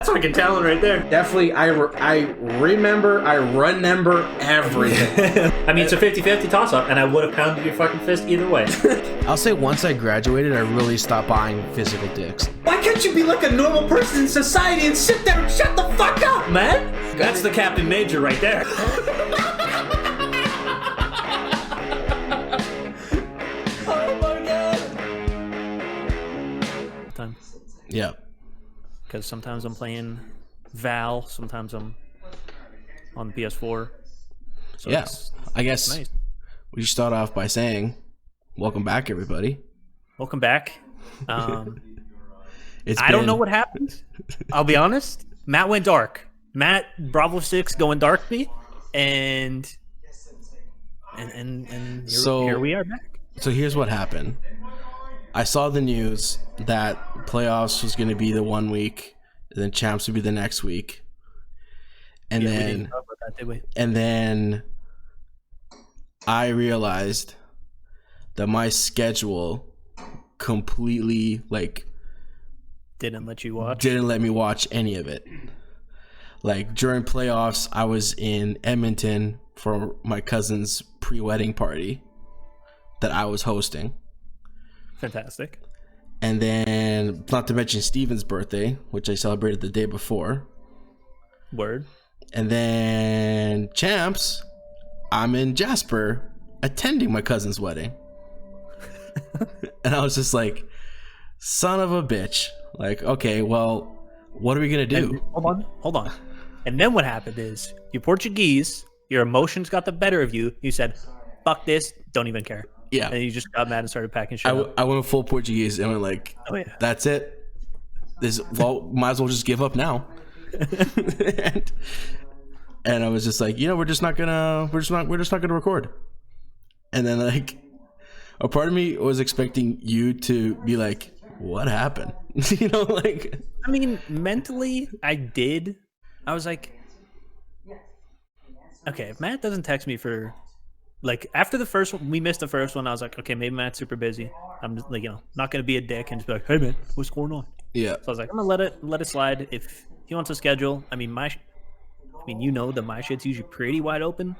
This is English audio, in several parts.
That's fucking talent right there. Definitely, I remember everything. I mean, it's a 50-50 toss-up, and I would have pounded your fucking fist either way. I'll say once I graduated, I really stopped buying physical dicks. Why can't you be like a normal person in society and sit there and shut the fuck up, man? That's the Captain Major right there. Oh my god. Time. Yeah. Because sometimes I'm playing Val, sometimes I'm on the PS4. So yeah, I guess nice. We should start off by saying, welcome back, everybody. Welcome back. I It's don't know what happened. I'll be honest. Matt went dark. Matt Bravo 6 going dark me, and here we are back. So here's what happened. I saw the news that playoffs was going to be the 1 week, and then champs would be the next week, and we didn't talk about that, did we? And then I realized that my schedule completely didn't let you watch. Didn't let me watch any of it. Like during playoffs, I was in Edmonton for my cousin's pre-wedding party that I was hosting. Fantastic. And then, not to mention Steven's birthday, which I celebrated the day before. Word. And then champs, I'm in Jasper attending my cousin's wedding. And I was just like, son of a bitch. Like, okay, well, what are we going to do? And, hold on. And then what happened is, you Portuguese, your emotions got the better of you. You said, fuck this, don't even care. Yeah. And you just got mad and started packing shit up. I went full Portuguese and went like, oh, yeah. That's it. Might as well just give up now. and I was just like, we're just not gonna record. And then like, a part of me was expecting you to be like, what happened? I mean, mentally, I did. I was like, okay, if Matt doesn't text me for, after the first one, we missed the first one, I was like, okay, maybe Matt's super busy. I'm just, not going to be a dick and just be like, hey, man, what's going on? Yeah. So I was like, I'm going to let it slide. If he wants to schedule, I mean, that my shit's usually pretty wide open.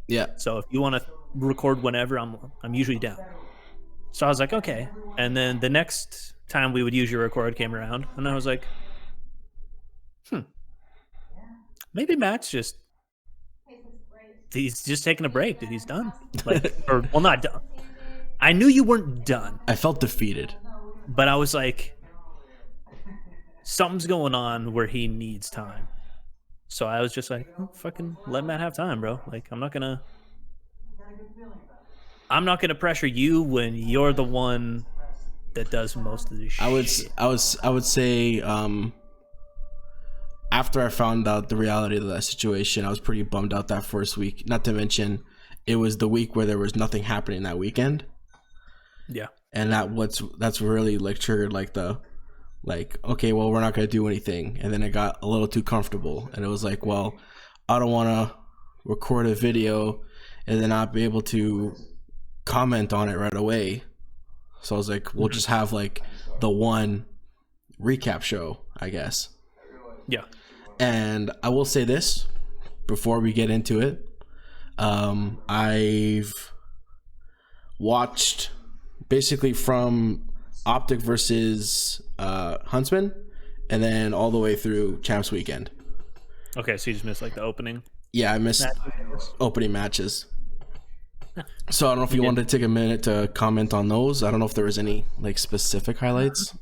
Yeah. So if you want to record whenever, I'm usually down. So I was like, okay. And then the next time we would usually record came around, and I was like, maybe Matt's he's just taking a break, dude. He's done. Not done. I knew you weren't done. I felt defeated. But I was like, something's going on where he needs time. So I was just like, fucking let Matt have time, bro. I'm not gonna pressure you when you're the one that does most of this shit. I would say after I found out the reality of that situation, I was pretty bummed out that first week. Not to mention, it was the week where there was nothing happening that weekend. Yeah. And that's really triggered okay, well, we're not going to do anything. And then it got a little too comfortable. And it was like, well, I don't want to record a video and then not be able to comment on it right away. So I was like, we'll just have the one recap show, I guess. Yeah. And I will say this before we get into it. I've watched basically from Optic versus Huntsman and then all the way through Champs Weekend. Okay, so you just missed the opening? Yeah, I missed opening matches. So I don't know if you wanted to take a minute to comment on those. I don't know if there was any specific highlights.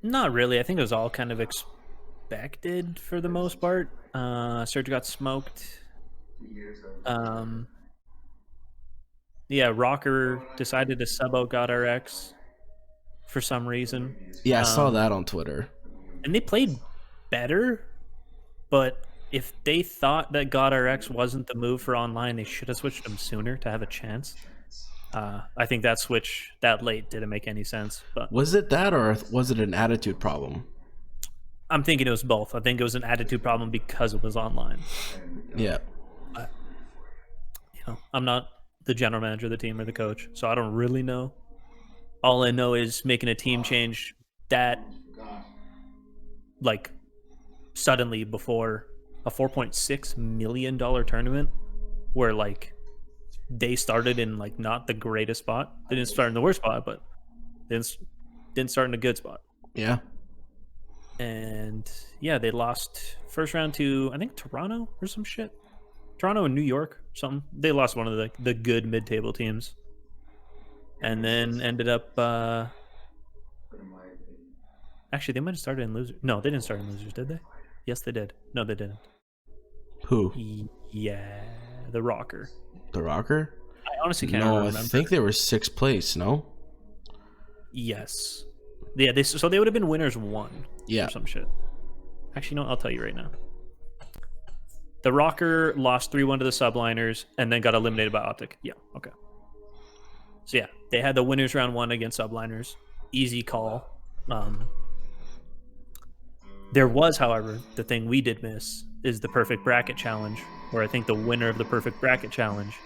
Not really. I think it was all kind of expected for the most part. Serge got smoked. Rocker decided to sub out God RX for some reason. Yeah, I saw that on Twitter. And they played better, but if they thought that God RX wasn't the move for online, they should have switched him sooner to have a chance. I think that switch that late didn't make any sense. But was it that, or was it an attitude problem? I'm thinking it was both. I think it was an attitude problem because it was online. Yeah. I'm not the general manager of the team or the coach, so I don't really know. All I know is making a team change that like suddenly before a $4.6 million tournament where like they started in like not the greatest spot. They didn't start in the worst spot, but they didn't start in a good spot. Yeah. And yeah, they lost first round to I think Toronto or some shit. Toronto and New York, something. They lost one of the good mid-table teams, and then ended up. Actually, they might have started in losers. No, they didn't start in losers, did they? Yes, they did. No, they didn't. Who? Yeah, the Rocker. The Rocker? I honestly can't remember. I think they were 6th place. No. Yes. Yeah. So they would have been winners 1. Yeah. Or some shit. Actually, no. I'll tell you right now. The Rocker lost 3-1 to the Subliners and then got eliminated by Optic. Yeah. Okay. So yeah, they had the winners round 1 against Subliners. Easy call. There was, however, the thing we did miss is the perfect bracket challenge, where I think the winner of the perfect bracket challenge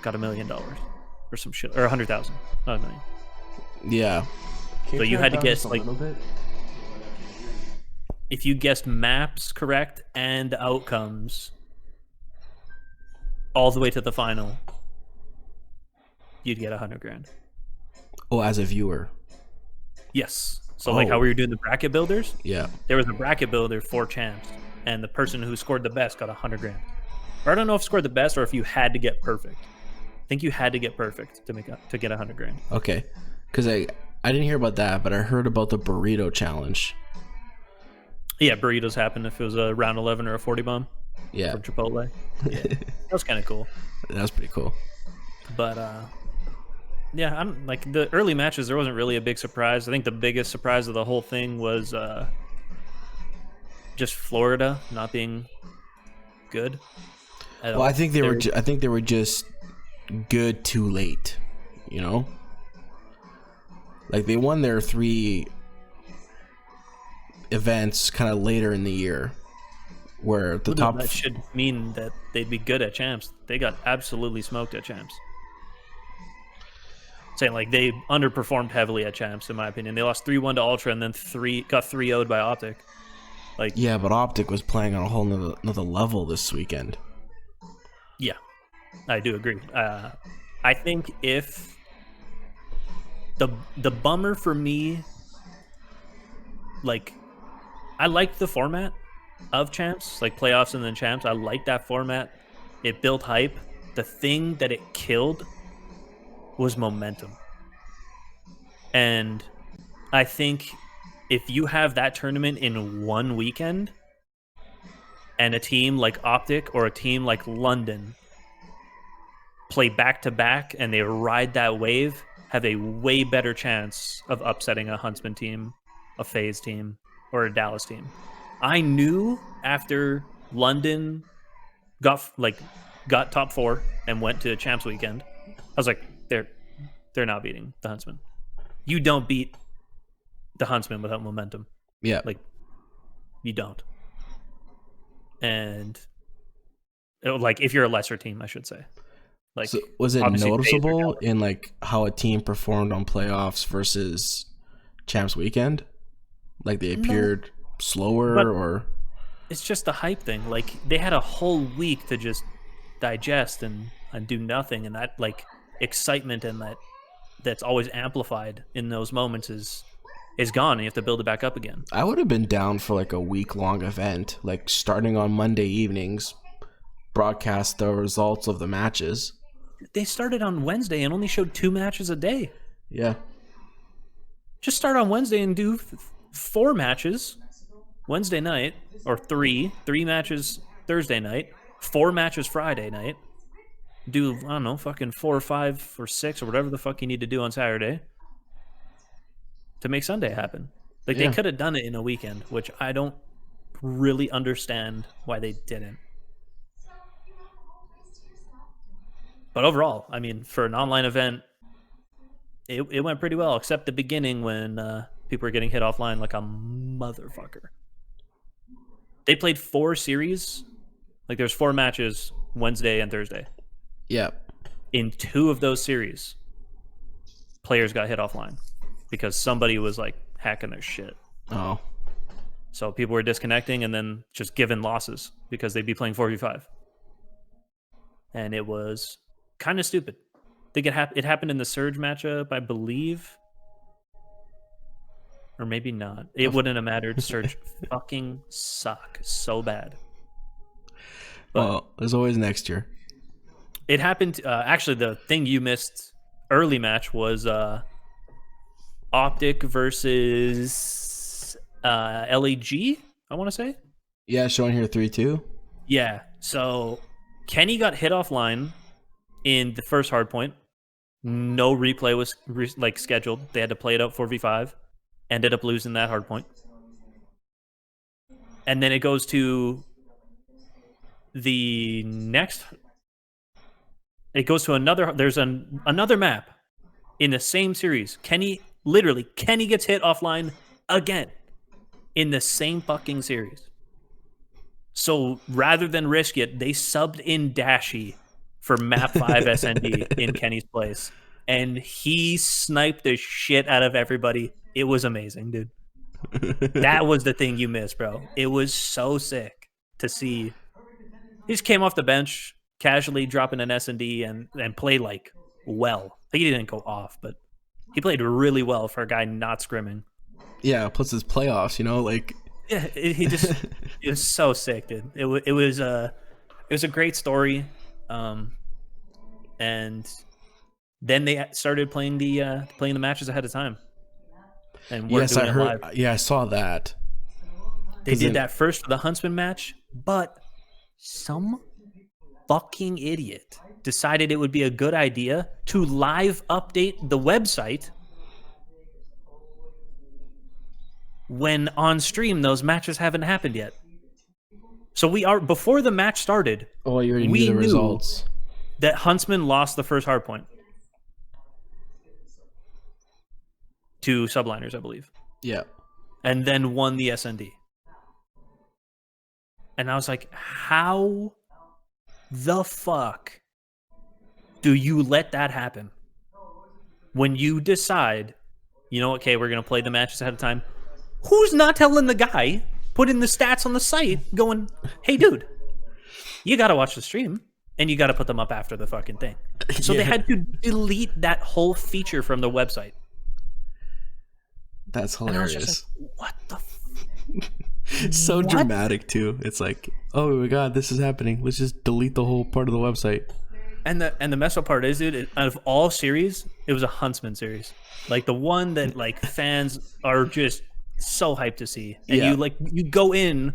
got $1 million or some shit, or 100,000, not $1 million. Yeah. So you had to guess like if you guessed maps correct and outcomes all the way to the final, you'd get 100 grand. Oh, as a viewer. Yes. So like how we were doing the bracket builders? Yeah. There was a bracket builder for champs, and the person who scored the best got 100 grand. Or I don't know if scored the best or if you had to get perfect. I think you had to get perfect to get 100 grand. Okay. Because I didn't hear about that, but I heard about the burrito challenge. Yeah, burritos happen if it was a round 11 or a 40 bomb. Yeah. From Chipotle. Yeah. That was kind of cool. That was pretty cool. But yeah, I'm like the early matches. There wasn't really a big surprise. I think the biggest surprise of the whole thing was just Florida not being good. Well, I think they were. I think they were just good too late. You know, like they won their 3 events kind of later in the year, where the top. That should mean that they'd be good at champs. They got absolutely smoked at champs. Saying like they underperformed heavily at champs, in my opinion. They lost 3-1 to Ultra and then got 3-0'd by Optic. Like yeah, but Optic was playing on a whole another level this weekend. Yeah, I do agree. I think if the bummer for me, like I liked the format of champs, like playoffs and then champs. I liked that format. It built hype. The thing that it killed was momentum. And I think if you have that tournament in one weekend and a team like Optic or a team like London play back-to-back and they ride that wave, have a way better chance of upsetting a Huntsman team, a FaZe team, or a Dallas team. I knew after London got top 4 and went to Champs Weekend, I was like, they're not beating the Huntsman. You don't beat the Huntsman without momentum. Yeah. Like, you don't. And, like, if you're a lesser team, I should say. Like, so was it noticeable in, like, how a team performed on playoffs versus Champs Weekend? Like, they appeared slower or... It's just the hype thing. Like, they had a whole week to just digest and do nothing. And that, like, excitement and that's always amplified in those moments is gone, and you have to build it back up again. I would have been down for like a week-long event, like starting on Monday evenings, broadcast the results of the matches. They started on Wednesday and only showed 2 matches a day. Yeah. Just start on Wednesday and do 4 matches Wednesday night, or 3 matches Thursday night, 4 matches Friday night. Do, I don't know, fucking 4 or 5 or 6 or whatever the fuck you need to do on Saturday to make Sunday happen. Like, they could have done it in a weekend, which I don't really understand why they didn't. But overall, I mean, for an online event, it went pretty well, except the beginning when people were getting hit offline like a motherfucker. They played 4 series. Like, there's 4 matches Wednesday and Thursday. Yeah. In 2 of those series, players got hit offline because somebody was like hacking their shit. Oh. So people were disconnecting and then just given losses because they'd be playing 4v5. And it was kind of stupid. I think it happened in the Surge matchup, I believe. Or maybe not. It wouldn't have mattered. Surge fucking suck so bad. But well, there's always next year. It happened. Actually, the thing you missed early match was Optic versus LEG, I want to say. Yeah, showing here 3-2. Yeah. So Kenny got hit offline in the first hardpoint. No replay was scheduled. They had to play it out 4v5. Ended up losing that hardpoint. And then it goes to the next. It goes to another. There's another map in the same series. Kenny gets hit offline again in the same fucking series. So rather than risk it, they subbed in Dashy for map 5 SND in Kenny's place. And he sniped the shit out of everybody. It was amazing, dude. That was the thing you missed, bro. It was so sick to see. He just came off the bench, casually dropping an S&D and played like well. I think he didn't go off, but he played really well for a guy not scrimming. Yeah, plus his playoffs, like. Yeah, it was so sick, dude. It was a great story, and then they started playing the matches ahead of time. And yes, I heard. Live. Yeah, I saw that. They did that first for the Huntsman match, but some fucking idiot decided it would be a good idea to live update the website when on stream those matches haven't happened yet. So before the match started. Oh, you already knew the results. That Huntsman lost the first hardpoint to Subliners, I believe. Yeah. And then won the SND. And I was like, how the fuck do you let that happen? When you decide, okay, we're going to play the matches ahead of time. Who's not telling the guy, putting the stats on the site, going, hey, dude, you got to watch the stream, and you got to put them up after the fucking thing. So They had to delete that whole feature from the website. That's hilarious. And I was just like, what the It's so dramatic, too. It's like, oh my god, this is happening. Let's just delete the whole part of the website. And the messed up part is, dude, out of all series, it was a Huntsman series. Like, the one that, fans are just so hyped to see. And you go in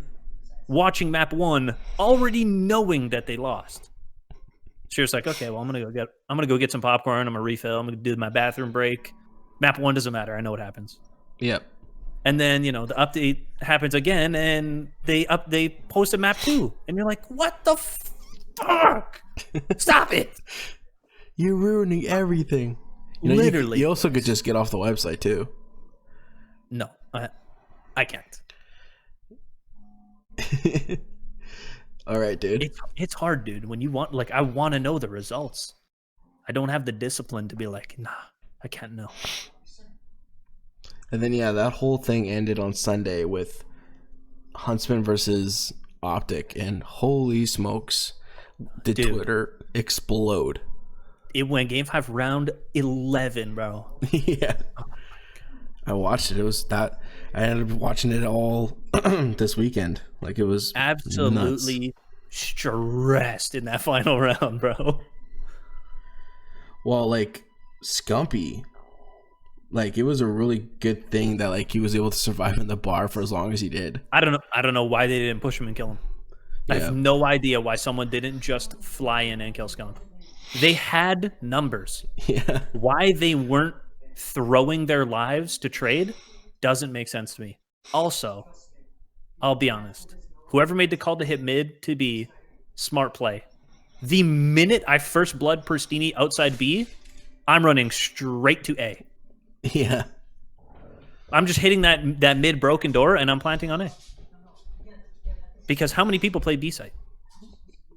watching map 1 already knowing that they lost. So you're just like, okay, well, I'm gonna go get some popcorn, I'm gonna refill, I'm gonna do my bathroom break. Map 1 doesn't matter, I know what happens. Yep. And then, the update happens again and they posted map 2 and you're like, what the fuck? Stop it. You're ruining everything. Literally. You also could just get off the website too. No, I can't. All right, dude. It's hard, dude. When you want, I want to know the results. I don't have the discipline to be like, nah, I can't know. And then, that whole thing ended on Sunday with Huntsman versus Optic, and holy smokes, did Twitter explode. It went Game 5 round 11, bro. Yeah. I watched it. It was that. I ended up watching it all this weekend. It was absolutely nuts. Stressed in that final round, bro. Well, Scumpy, it was a really good thing that he was able to survive in the bar for as long as he did. I don't know why they didn't push him and kill him. I have no idea why someone didn't just fly in and kill Scump. They had numbers. Yeah. Why they weren't throwing their lives to trade doesn't make sense to me. Also, I'll be honest. Whoever made the call to hit mid to B, smart play. The minute I first blood Pristini outside B, I'm running straight to A. Yeah. I'm just hitting that mid broken door and I'm planting on A. Because how many people play B site?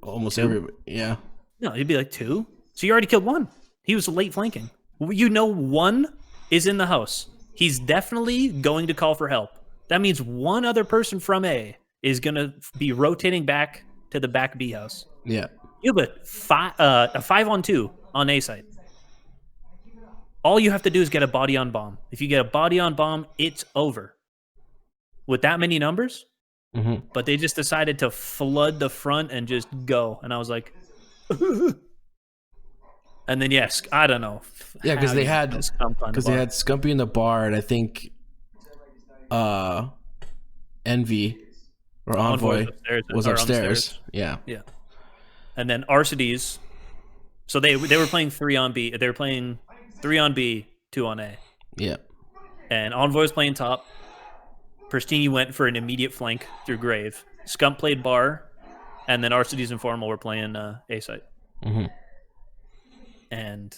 Almost everybody. Yeah. No, it'd be 2. So you already killed 1. He was late flanking. 1 is in the house. He's definitely going to call for help. That means one other person from A is going to be rotating back to the back B house. Yeah. You have a 5-on-2 on A site. All you have to do is get a body on bomb. If you get a body on bomb, it's over. With that many numbers, but they just decided to flood the front and just go. And I was like, and then yes, I don't know. Yeah, because they had Scumpy in the bar, and I think Envy or Envoy was upstairs. Yeah. And then Arcides. So they were playing 3 on B. They were playing 3 on B, 2 on A. Yeah. And Envoy was playing top. Pristini went for an immediate flank through Grave. Scump played bar, and then Arcides and Formal were playing A site. And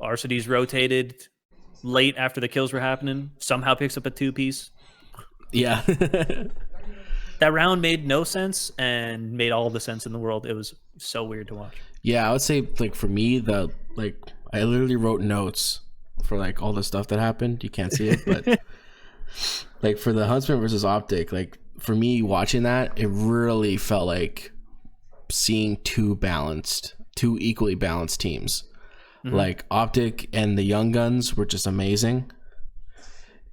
Arcides rotated late after the kills were happening. Somehow picks up a 2-piece. Yeah. That round made no sense and made all the sense in the world. It was so weird to watch. Yeah, I would say like for me, I literally wrote notes for like all the stuff that happened. You can't see it, but like for the Huntsman versus Optic, like for me watching that, it really felt like seeing two equally balanced teams. Like Optic and the Young Guns were just amazing.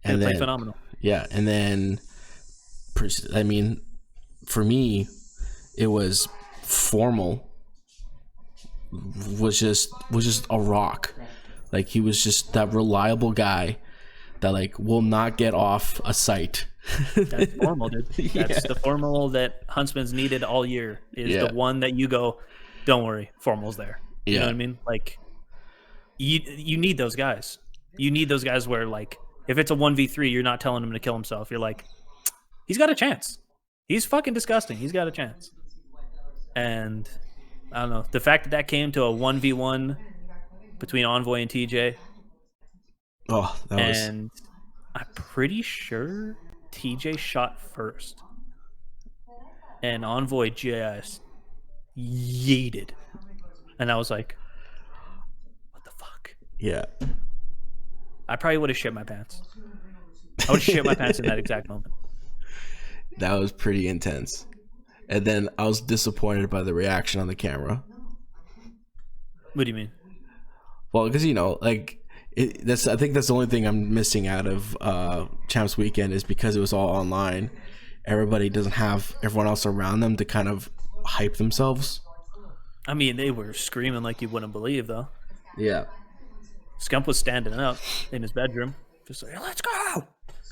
And they played phenomenal. Yeah, and then I mean, for me, it was Formal was just a rock. Like he was just that reliable guy that like will not get off a site. That's Formal, dude. That's the Formal that Huntsman's needed all year. Is the one that you go, don't worry, Formal's there. You know what I mean? Like you need those guys. You need those guys where like if it's a 1v3, you're not telling him to kill himself. You're like, he's got a chance. He's fucking disgusting. He's got a chance. And I don't know. The fact that came to a 1v1 between Envoy and TJ. Oh, that was... And I'm pretty sure TJ shot first. And Envoy just yeeted. And I was like, what the fuck? Yeah. I probably would have shit my pants. I would have shit my pants in that exact moment. That was pretty intense. And then I was disappointed by the reaction on the camera. What do you mean? Well, because, you know, like, I think that's the only thing I'm missing out of Champs Weekend is because it was all online. Everybody doesn't have everyone else around them to kind of hype themselves. I mean, they were screaming like you wouldn't believe, though. Yeah. Scump was standing up in his bedroom, just like, let's go!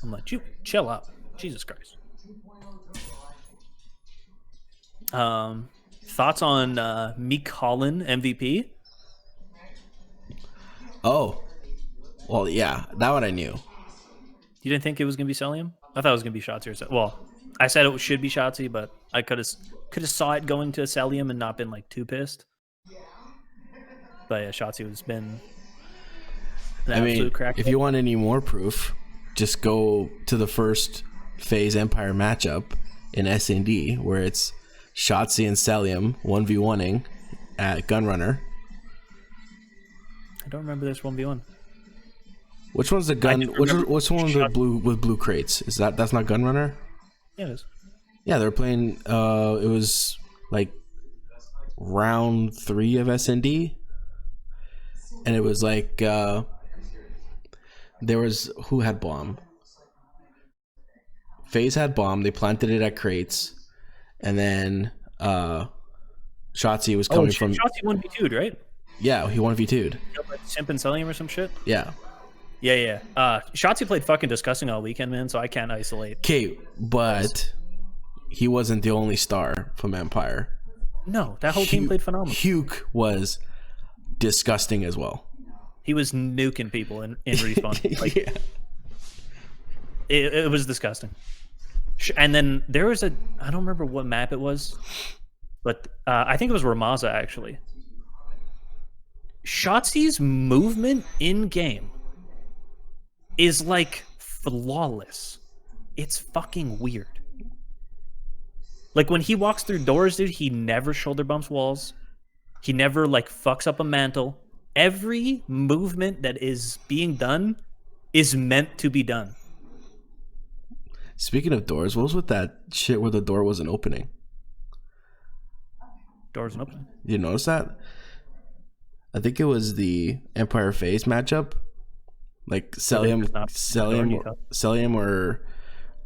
I'm like, you chill out. Jesus Christ. Thoughts on Meek Holland MVP? Oh. Well, yeah. That one I knew. You didn't think it was going to be Celium? I thought it was going to be Shotzi. Well, I said it should be Shotzi, but I could have saw it going to Celium and not been like too pissed. But yeah, Shotzi has been an absolute crack. If you want any more proof, just go to the first phase Empire matchup in S&D where it's Shotzi and Celium 1v1ing at Gunrunner. I don't remember this 1v1. Which one's the gun? Which one's the blue with blue crates? That's not Gunrunner? Yeah, it is. Yeah, they're playing. It was like round 3 of S&D, and it was like there was who had bomb. FaZe had bomb. They planted it at crates, and then Shotzi was coming from. Shotzi 1v2'd, right? Yeah, he 1v2'd. Simp and Celium or some shit. Yeah. Yeah. Shotzi played fucking disgusting all weekend, man. So I can't isolate. Okay, but he wasn't the only star from Empire. No, that whole team played phenomenal. Huke was disgusting as well. He was nuking people in respawn. Like, yeah. It was disgusting. And then there was I don't remember what map it was, but I think it was Ramaza actually. Shotzi's movement in game is like flawless. It's fucking weird. Like when he walks through doors, dude, he never shoulder bumps walls. He never like fucks up a mantle. Every movement that is being done is meant to be done. Speaking of doors, what was with that shit where the door wasn't opening? Door wasn't opening. You notice that? I think it was the Empire FaZe matchup. Like Celium or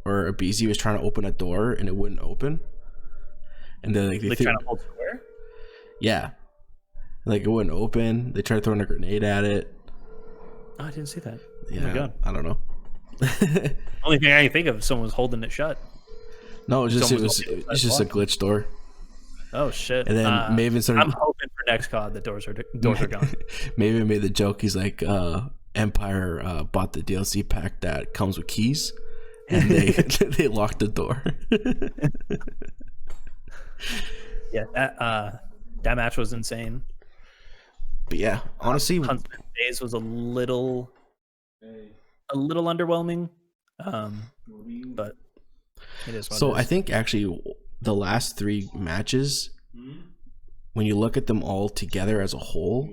Abizi was trying to open a door and it wouldn't open. And then like they trying to hold square? Yeah. Like it wouldn't open. They tried throwing a grenade at it. Oh, I didn't see that. Yeah, oh my God. I don't know. Only thing I can think of is someone was holding it shut. No, it was just a glitch door. Oh shit! And then Maven started. I'm hoping for next COD the doors are gone. Maven made the joke. He's like, Empire bought the DLC pack that comes with keys, and they locked the door. Yeah, that match was insane. But yeah, honestly, Huntsman FaZe was a little underwhelming, but it is what so it is. I think actually the last 3 matches, when you look at them all together as a whole,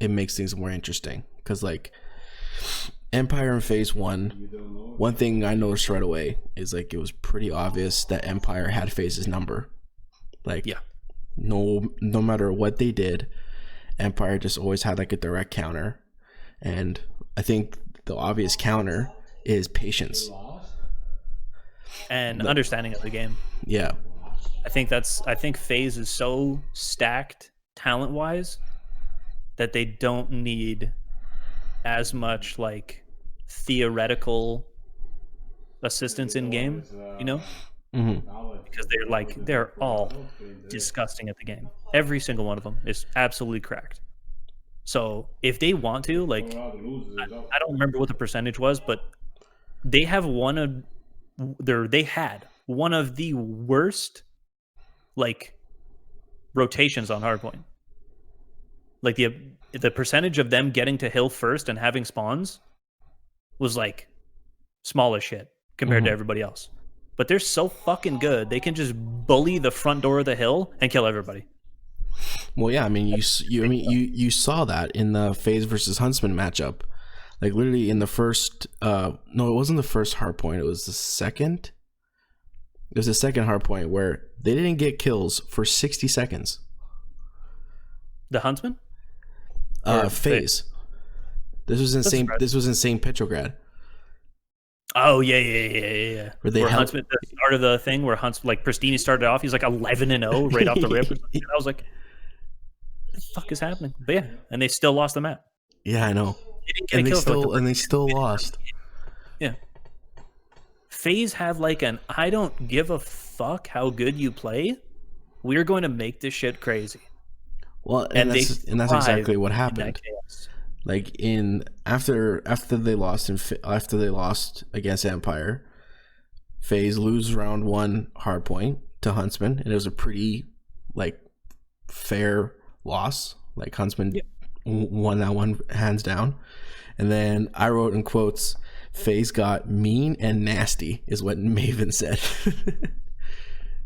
it makes things more interesting. Because like Empire and FaZe one thing I noticed right away is like it was pretty obvious that Empire had FaZe's number. Like, yeah, no matter what they did, Empire just always had like a direct counter, and I think the obvious counter is patience and understanding of the game. Yeah, I think FaZe is so stacked talent wise that they don't need as much like theoretical assistance in game, you know. Because they're all disgusting at the game. Every single one of them is absolutely cracked. So if they want to, like, I don't remember what the percentage was, but they have they had one of the worst like rotations on hardpoint. Like the percentage of them getting to hill first and having spawns was like small as shit compared to everybody else. But they're so fucking good. They can just bully the front door of the hill and kill everybody. Well, yeah, I mean, you saw that in the FaZe versus Huntsman matchup. Like literally in the first, no, it wasn't the first hard point. It was the second. It was the second hard point where they didn't get kills for 60 seconds. The Huntsman? FaZe. This was insane. This was insane Petrograd. Oh yeah. Where Huntsman, the start of the thing where Pristini started off, he's like 11-0 right off the rip. I was like, what the fuck is happening? But yeah, and they still lost the map. Yeah, I know. They still lost. Yeah. FaZe have like I don't give a fuck how good you play. We're going to make this shit crazy. Well, and that's exactly what happened. Like after they lost against Empire, FaZe lose round 1 hardpoint to Huntsman, and it was a pretty like fair loss. Like Huntsman won that one hands down. And then I wrote in quotes, FaZe got mean and nasty is what Maven said.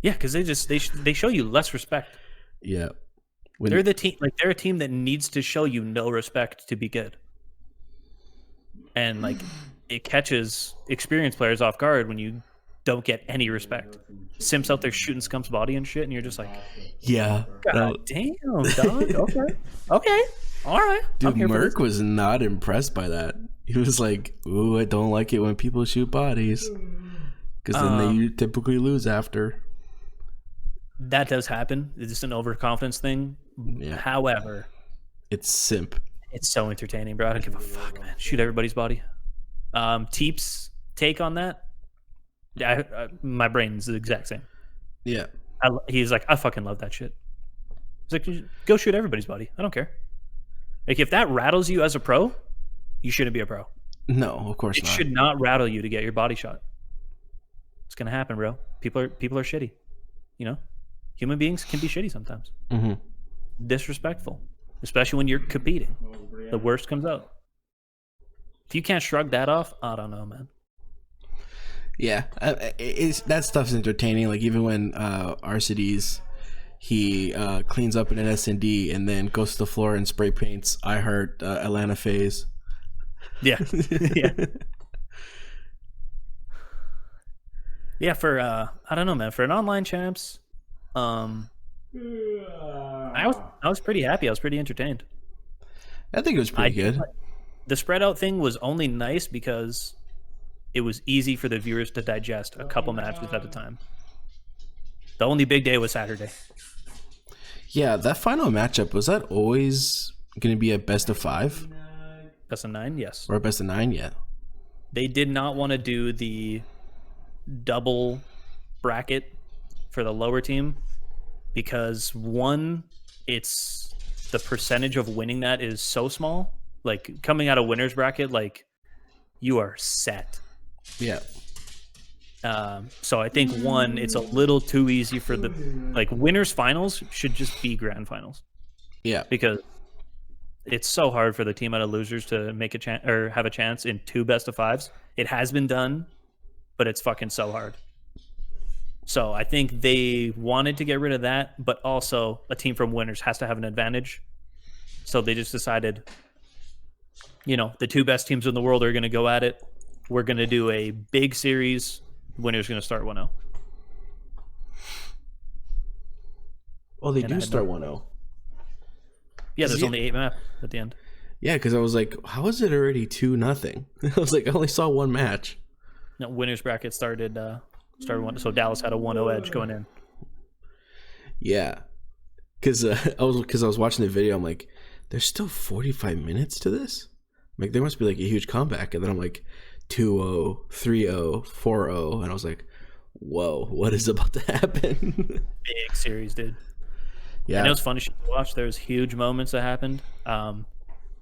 Yeah, because they show you less respect. Yeah. They're the team, like they're a team that needs to show you no respect to be good, and like it catches experienced players off guard when you don't get any respect. Simps out there shooting Scump's body and shit, and you're just like, yeah, God damn, dog. Okay, all right. Dude, Merc was not impressed by that. He was like, "Ooh, I don't like it when people shoot bodies, because then they typically lose after." That does happen. It's just an overconfidence thing. Yeah. However, it's simp. It's so entertaining, bro. I don't give a fuck, man. Shoot everybody's body. Teep's take on that, my brain's the exact same. Yeah. He's like, I fucking love that shit. He's like, go shoot everybody's body. I don't care. Like, if that rattles you as a pro, you shouldn't be a pro. No, of course not. It should not rattle you to get your body shot. It's gonna happen, bro. People are shitty. You know? Human beings can be shitty sometimes. Disrespectful, especially when you're competing. The worst comes out. If you can't shrug that off, I don't know, man. Yeah, that stuff's entertaining. Like even when RCD's he cleans up in an S&D and then goes to the floor and spray paints I Heart Atlanta FaZe. Yeah. Yeah. Yeah, for I don't know, man. For an online champs, I was pretty happy. I was pretty entertained. I think it was pretty good. The spread out thing was only nice because it was easy for the viewers to digest a couple matches at a time. The only big day was Saturday. Yeah, that final matchup, was that always going to be a best of 5? Best of 9, yes. Or a best of 9 yet? They did not want to do the double bracket for the lower team because, one, it's the percentage of winning that is so small. Like, coming out of winner's bracket, like, you are set. Yeah. So I think, one, it's a little too easy for the, like, winners finals should just be grand finals. Yeah. Because it's so hard for the team out of losers to make a chance or have a chance in 2 best of 5s. It has been done, but it's fucking so hard. So I think they wanted to get rid of that, but also a team from winners has to have an advantage. So they just decided, the 2 best teams in the world are going to go at it. We're going to do a big series. Winner's going to start 1-0. Oh, they do start 1-0. Yeah, there's only 8 maps at the end. Yeah, because I was like, how is it already 2-0? I was like, I only saw 1 match. No, winners bracket started 1, so Dallas had a 1-0 edge going in. Yeah, because I was watching the video. I'm like, there's still 45 minutes to this. I'm like, there must be like a huge comeback, and then I'm like, 2-0, 3-0, 4-0, and I was like, whoa, what is about to happen? Big series, dude. Yeah, and it was funny to watch. There's huge moments that happened.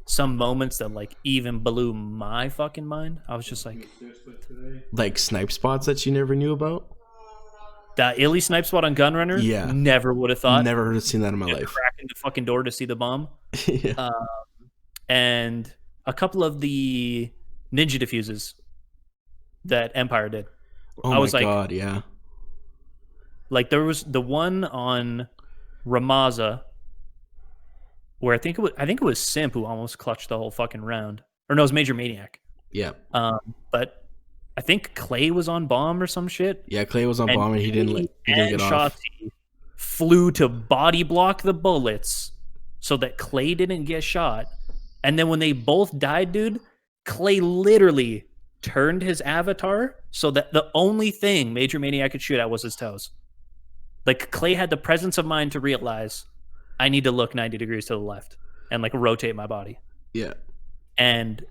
Some moments that like even blew my fucking mind. I was just like snipe spots that you never knew about. That illy snipe spot on Gunrunner. Yeah, never would have thought. Never would have seen that in my life. Cracking the fucking door to see the bomb. Yeah. And a couple of the ninja diffuses that Empire did. Oh I was my god, yeah. Like there was the one on Ramaza where I think it was Simp who almost clutched the whole fucking round. Or no, it was Major Maniac. Yeah. But I think Clay was on bomb or some shit. Yeah, Clay was on bomb and he didn't get off. Flew to body block the bullets so that Clay didn't get shot. And then when they both died, dude, Clay literally turned his avatar so that the only thing Major Maniac could shoot at was his toes. Like, Clay had the presence of mind to realize, I need to look 90 degrees to the left and, like, rotate my body. Yeah. And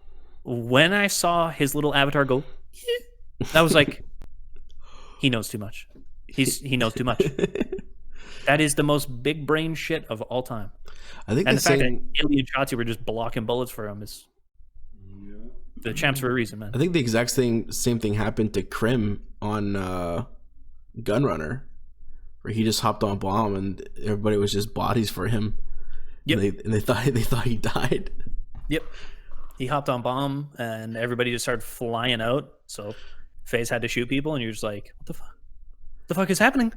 when I saw his little avatar go, I was like, he knows too much. He knows too much. That is the most big brain shit of all time. I think and the fact that Ilya and Shotzi were just blocking bullets for him is the champs for a reason, man. I think the exact same thing happened to Krim on Gunrunner, where he just hopped on bomb and everybody was just bodies for him. Yep. And they thought he died. Yep. He hopped on bomb and everybody just started flying out. So FaZe had to shoot people and you're just like, what the fuck? What the fuck is happening?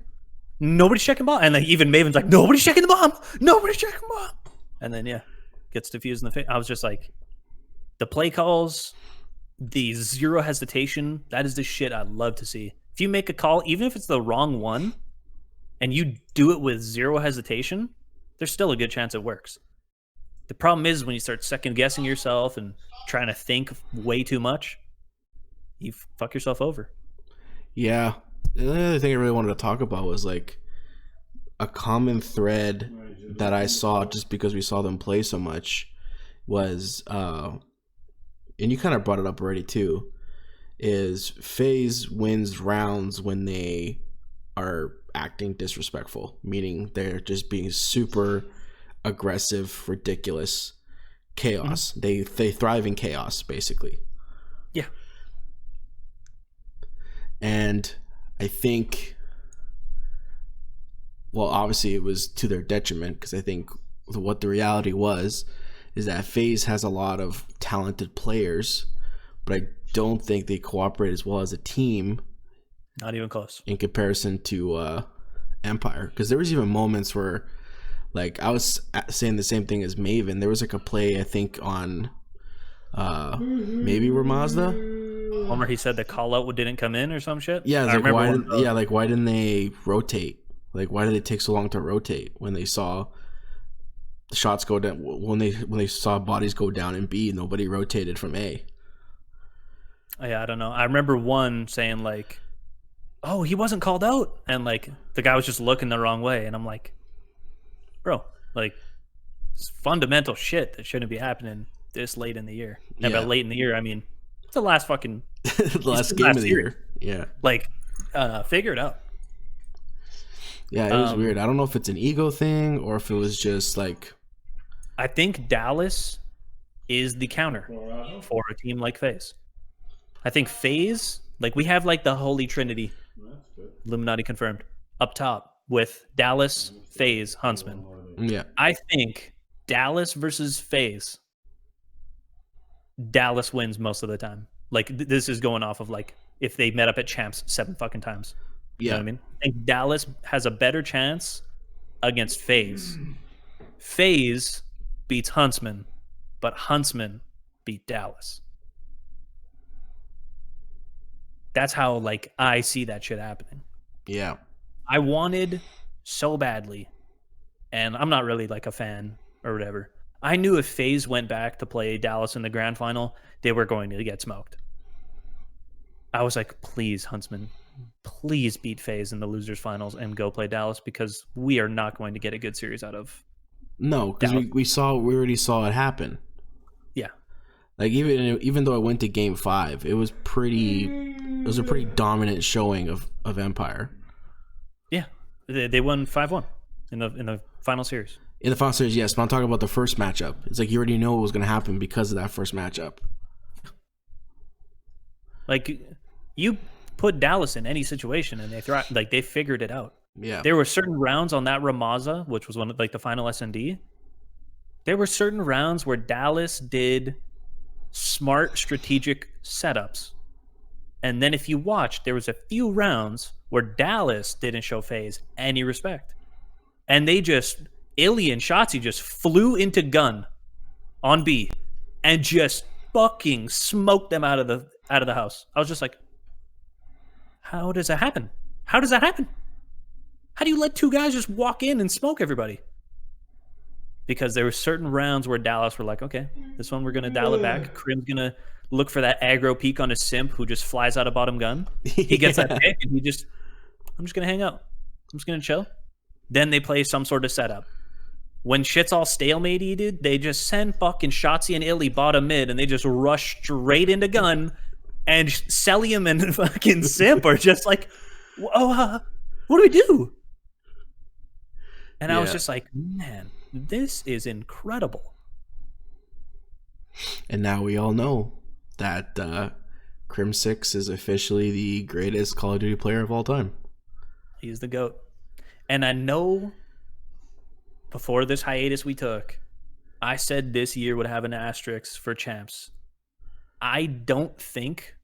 Nobody's checking bomb. And like even Maven's like, nobody's checking the bomb. Nobody's checking bomb. And then gets defused in the face. I was just like, the play calls, the zero hesitation, that is the shit I'd love to see. If you make a call, even if it's the wrong one, and you do it with zero hesitation, there's still a good chance it works. The problem is when you start second guessing yourself and trying to think way too much, you fuck yourself over. Yeah. The other thing I really wanted to talk about was like a common thread that I saw just because we saw them play so much was, and you kind of brought it up already too, is FaZe wins rounds when they are acting disrespectful, meaning they're just being super aggressive, ridiculous chaos. Mm-hmm. They thrive in chaos, basically. Yeah. And I think, well, obviously it was to their detriment because I think what the reality was is that FaZe has a lot of talented players, but I don't think they cooperate as well as a team. Not even close. In comparison to Empire. Because there was even moments where, like, I was saying the same thing as Maven. There was like a play, I think, on maybe Ramazda, One where he said the call out didn't come in or some shit. Yeah, I like why? remember Why didn't they rotate? Like, why did it take so long to rotate when they saw the shots go down? When they saw bodies go down in B, nobody rotated from A. Yeah, I don't know. I remember one saying like, "Oh, he wasn't called out," and like the guy was just looking the wrong way, and I'm like, "Bro, like it's fundamental shit that shouldn't be happening this late in the year." And by late in the year, I mean it's the last fucking the last game of the year. Yeah, like figure it out. Yeah, it was weird. I don't know if it's an ego thing or if it was just like. I think Dallas is the counter for a team like FaZe. I think FaZe, like we have like the Holy Trinity, Illuminati confirmed, up top with Dallas, FaZe, Huntsman. Yeah. I think Dallas versus FaZe, Dallas wins most of the time. Like this is going off of like if they met up at Champs 7 fucking times. You know what I mean? I think Dallas has a better chance against FaZe. FaZe beats Huntsman, but Huntsman beat Dallas. That's how like I see that shit happening. Yeah. I wanted so badly, and I'm not really like a fan or whatever. I knew if FaZe went back to play Dallas in the grand final, they were going to get smoked. I was like, please, Huntsman, please beat FaZe in the losers finals and go play Dallas because we are not going to get a good series out of. No, because we already saw it happen. Yeah. Like even though it went to game 5, it was a pretty dominant showing of Empire. Yeah. They won 5-1 in the final series. In the final series, yes, but I'm talking about the first matchup. It's like you already know what was going to happen because of that first matchup. Like you put Dallas in any situation and they figured it out. Yeah. There were certain rounds on that Ramaza, which was one of like the final S&D. There were certain rounds where Dallas did smart strategic setups. And then if you watched, there was a few rounds where Dallas didn't show FaZe any respect. And they just Illy and Shotzi just flew into gun on B and just fucking smoked them out of the house. I was just like, how does that happen? How does that happen? How do you let two guys just walk in and smoke everybody? Because there were certain rounds where Dallas were like, okay, this one we're going to dial it back. Crim's going to look for that aggro peek on a simp who just flies out a bottom gun. He gets that pick and I'm just going to hang out. I'm just going to chill. Then they play some sort of setup. When shit's all stalemated, they just send fucking Shotzi and Illy bottom mid and they just rush straight into gun and Celium and fucking Simp are just like, what do we do? And I was just like, man, this is incredible. And now we all know that Crim 6 is officially the greatest Call of Duty player of all time. He's the GOAT. And I know before this hiatus we took, I said this year would have an asterisk for Champs. I don't think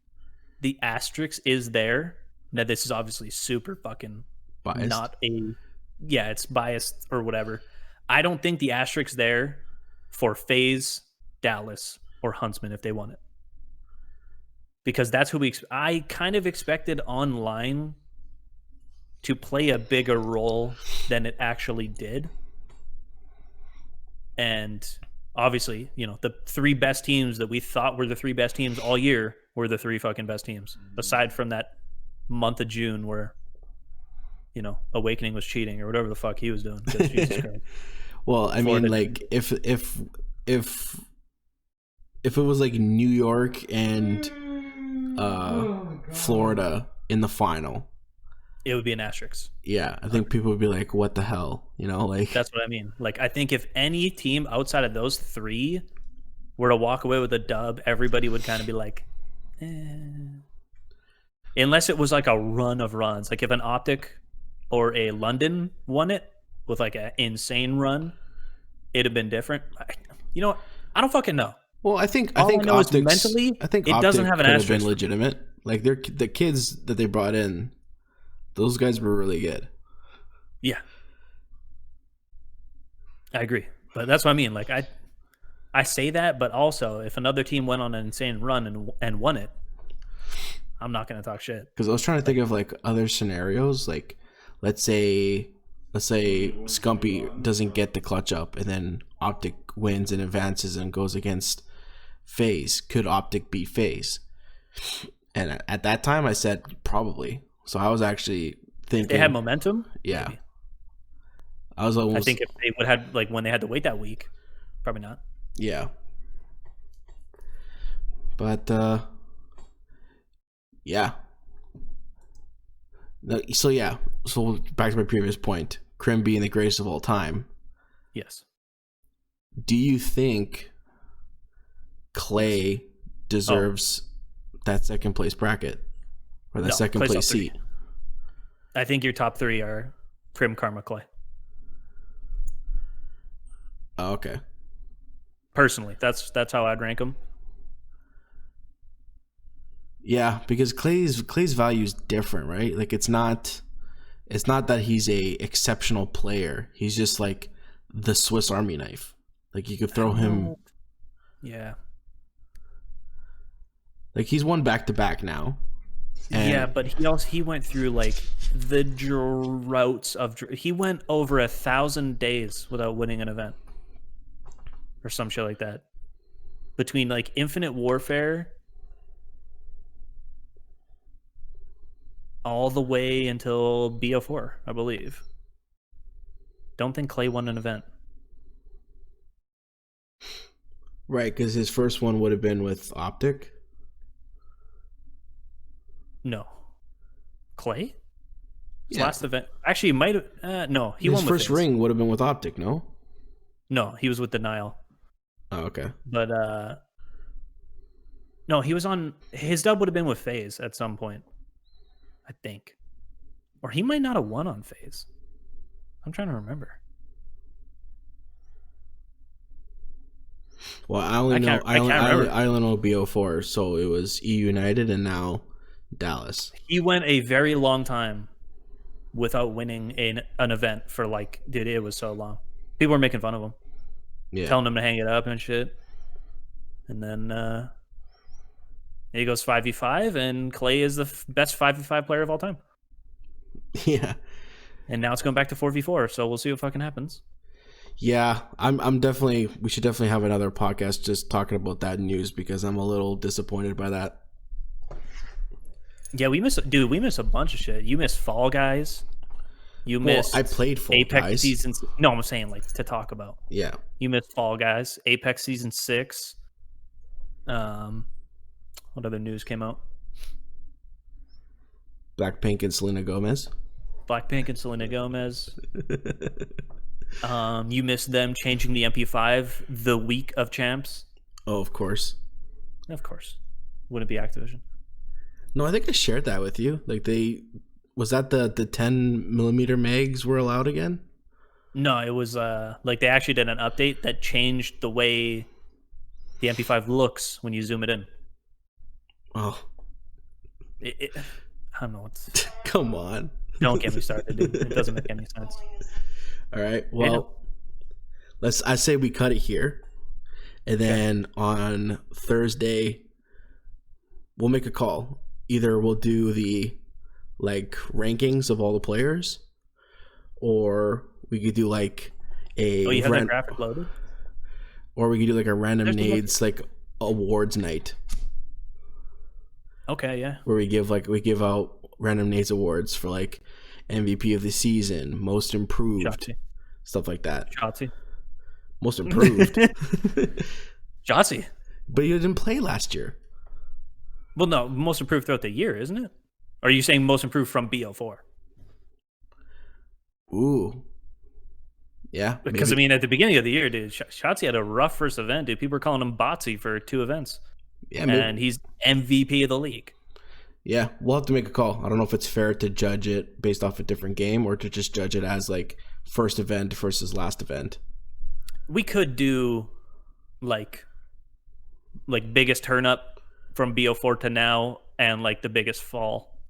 the asterisk is there. Now, this is obviously super fucking biased. It's biased or whatever. I don't think the asterisk's there for FaZe, Dallas, or Huntsman if they won it. Because that's who I kind of expected online to play a bigger role than it actually did. And obviously, the 3 best teams that we thought were the 3 best teams all year were the 3 fucking best teams. Aside from that month of June where, Awakening was cheating or whatever the fuck he was doing. Jesus Christ. Well, I mean, like if it was like New York and Florida in the final, it would be an asterisk. Yeah, I think people would be like, what the hell? Like that's what I mean. Like, I think if any team outside of those 3 were to walk away with a dub, everybody would kind of be like, unless it was like a run of runs. Like if an Optic or a London won it with like an insane run, it'd have been different. You know what? I don't fucking know. Well, I think Optics, mentally, it doesn't have an asterisk. Been legitimate. Like the kids that they brought in, those guys were really good. Yeah, I agree. But that's what I mean. Like I say that, but also if another team went on an insane run and won it, I'm not going to talk shit. Because I was trying to think of like other scenarios. Like, let's say Scumpy doesn't get the clutch up, and then Optic wins and advances and goes against FaZe. Could Optic beat FaZe? And at that time, I said probably. So I was actually thinking They had momentum. Yeah, Maybe. I was almost. I think if they would have like when they had to wait that week, probably not. Yeah, but yeah. So yeah. So back to my previous point, Crim being the greatest of all time. Yes. Do you think Clay deserves that second place bracket or that second Clay's place seat? I think your top three are Crim, Karma, Clay. Oh, okay. Personally, that's how I'd rank them. Yeah, because Clay's value is different, right? Like it's not that he's a exceptional player. He's just like the Swiss Army knife. Like you could throw him. Yeah. Like he's won back-to-back now. Yeah, but he went through like the droughts of. He went over 1,000 days without winning an event, or some shit like that. Between like Infinite Warfare, all the way until BO4, I believe. Don't think Clay won an event. Right, because his first one would have been with Optic. No. Clay? His Yeah. last event. Actually, he might have. No, he his won with first FaZe. ring would have been with Optic, no? No, he was with Denial. Oh, okay. But, no, he was on. His dub would have been with FaZe at some point, I think. Or he might not have won on FaZe. I'm trying to remember. Well, I only know BO4, so it was E United and now Dallas. He went a very long time without winning an event for like, dude, it was so long. People were making fun of him, telling him to hang it up and shit. And then he goes 5v5, and Clay is the best 5v5 player of all time. Yeah. And now it's going back to 4v4, so we'll see what fucking happens. Yeah, we should definitely have another podcast just talking about that news because I'm a little disappointed by that. Yeah, we missed a bunch of shit. You missed Fall Guys. You missed I played Fall Apex Guys. seasons. No, I'm saying like to talk about. Yeah. You missed Fall Guys, Apex season 6. What other news came out? Blackpink and Selena Gomez. You missed them changing the MP5 the week of Champs. Oh, of course. Of course. Wouldn't be Activision. No, I think I shared that with you. Like was that the 10mm mags were allowed again? No, it was like they actually did an update that changed the way the MP5 looks when you zoom it in. Oh. I don't know what's. Come on. Don't get me started, dude. It doesn't make any sense. All right. Well, I say we cut it here. And then on Thursday, we'll make a call. Either we'll do the like rankings of all the players, or we could do like a you have that graphic loaded? Or we could do like a Random Nades like awards night. Okay, yeah. Where we give out Random Nades awards for like MVP of the season, most improved, Shotzi. Stuff like that. Shotzi. Most improved. Shotzi. But you didn't play last year. Well, no, most improved throughout the year, isn't it? Or are you saying most improved from BO4? Ooh. Yeah. Because, I mean, at the beginning of the year, dude, Shotzi had a rough first event, dude. People were calling him Botsy for 2 events. Yeah, and he's MVP of the league. Yeah, we'll have to make a call. I don't know if it's fair to judge it based off a different game or to just judge it as like first event versus last event. We could do like biggest turn up from BO4 to now and like the biggest fall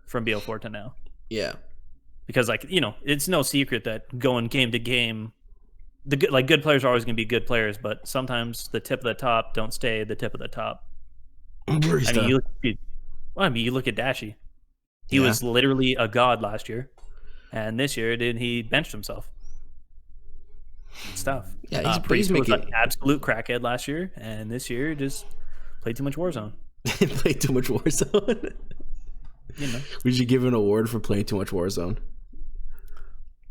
from BO4 to now. Yeah. Because like, you know, it's no secret that going game to game, good players are always going to be good players, but sometimes the tip of the top don't stay the tip of the top. I mean, Well, I mean, you look at Dashy. He was literally a god last year, and this year he benched himself. It's tough. Yeah, Priest was an absolute crackhead last year, and this year just played too much Warzone. Played too much Warzone. We should give an award for playing too much Warzone.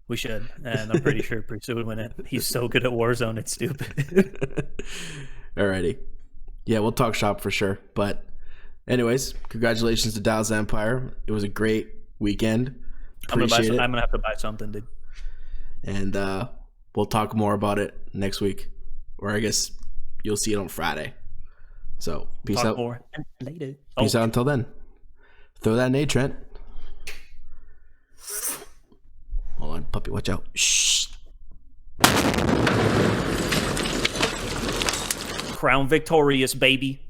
We should, and I'm pretty sure Priest would win it. He's so good at Warzone, it's stupid. Alrighty. Yeah, we'll talk shop for sure. But anyways, congratulations to Dallas Empire. It was a great weekend. I'm gonna have to buy something, dude. And we'll talk more about it next week. Or I guess you'll see it on Friday. So peace out. More later. Peace out until then. Throw that nade, Trent. Hold on, puppy, watch out. Shh. Crown victorious, baby.